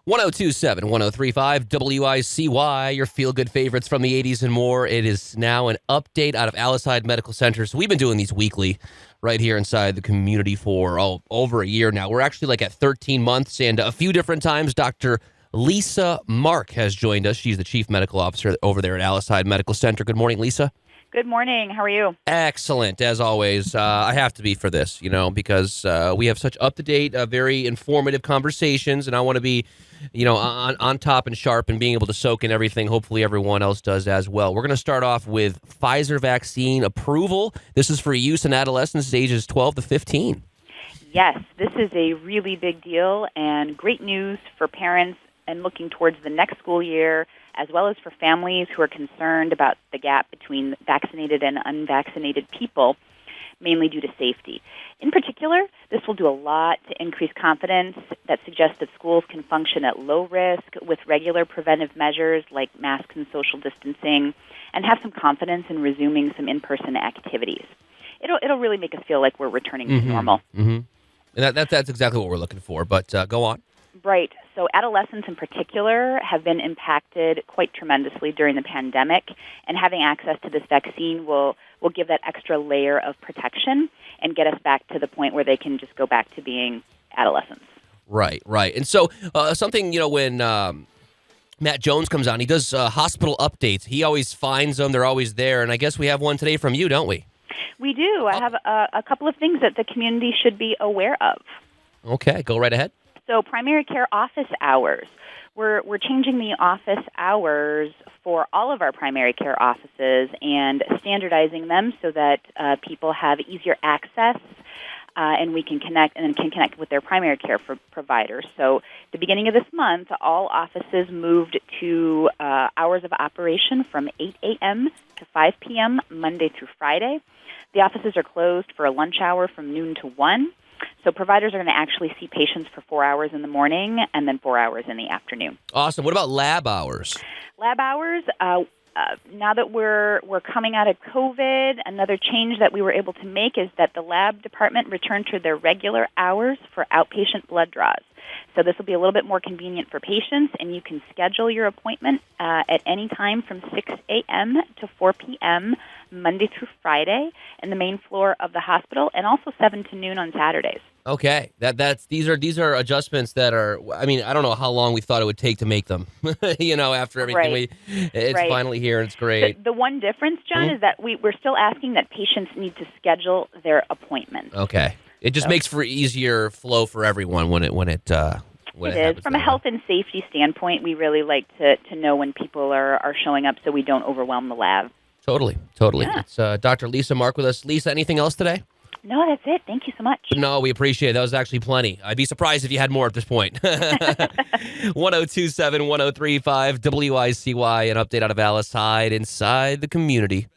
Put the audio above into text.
1027, 1035, WICY, your feel-good favorites from the 80s and more. It is now an update out of Hyde Medical Center. So we've been doing these weekly right here inside the community for over a year now. We're actually like at 13 months, and a few different times, Dr. Lisa Mark has joined us. She's the Chief Medical Officer over there at Hyde Medical Center. Good morning, Lisa. Good morning. How are you? Excellent, as always. I have to be for this, because we have such up-to-date, very informative conversations, and I want to be, on top and sharp and being able to soak in everything. Hopefully everyone else does as well. We're going to start off with Pfizer vaccine approval. This is for use in adolescents ages 12 to 15. Yes, this is a really big deal and great news for parents and looking towards the next school year, as well as for families who are concerned about the gap between vaccinated and unvaccinated people, mainly due to safety. In particular, this will do a lot to increase confidence that suggests that schools can function at low risk with regular preventive measures like masks and social distancing, and have some confidence in resuming some in-person activities. It'll really make us feel like we're returning to normal. Mm-hmm. And that's exactly what we're looking for, but go on. Right. So adolescents in particular have been impacted quite tremendously during the pandemic, and having access to this vaccine will give that extra layer of protection and get us back to the point where they can just go back to being adolescents. Right. And so something, when Matt Jones comes on, he does hospital updates. He always finds them. They're always there. And I guess we have one today from you, don't we? We do. I have a couple of things that the community should be aware of. Okay. Go right ahead. So primary care office hours. We're changing the office hours for all of our primary care offices and standardizing them so that people have easier access and we can connect with their primary care providers. So the beginning of this month, all offices moved to hours of operation from 8 a.m. to 5 p.m. Monday through Friday. The offices are closed for a lunch hour from noon to 1. So providers are going to actually see patients for 4 hours in the morning and then 4 hours in the afternoon. Awesome. What about lab hours? Lab hours, now that we're coming out of COVID, another change that we were able to make is that the lab department returned to their regular hours for outpatient blood draws. So this will be a little bit more convenient for patients, and you can schedule your appointment at any time from 6 a.m. to 4 p.m. Monday through Friday in the main floor of the hospital, and also 7 to noon on Saturdays. Okay, these are adjustments that are. I mean, I don't know how long we thought it would take to make them. After everything, it's finally here, and it's great. The one difference, John, is that we're still asking that patients need to schedule their appointments. Okay, it just makes for easier flow for everyone when it is. From a health and safety standpoint, we really like to know when people are showing up so we don't overwhelm the lab. Totally. Yeah. It's Dr. Lisa Mark with us. Lisa, anything else today? No, that's it. Thank you so much. No, we appreciate it. That was actually plenty. I'd be surprised if you had more at this point. 1027, 1035, WICY, an update out of Hyde inside the community.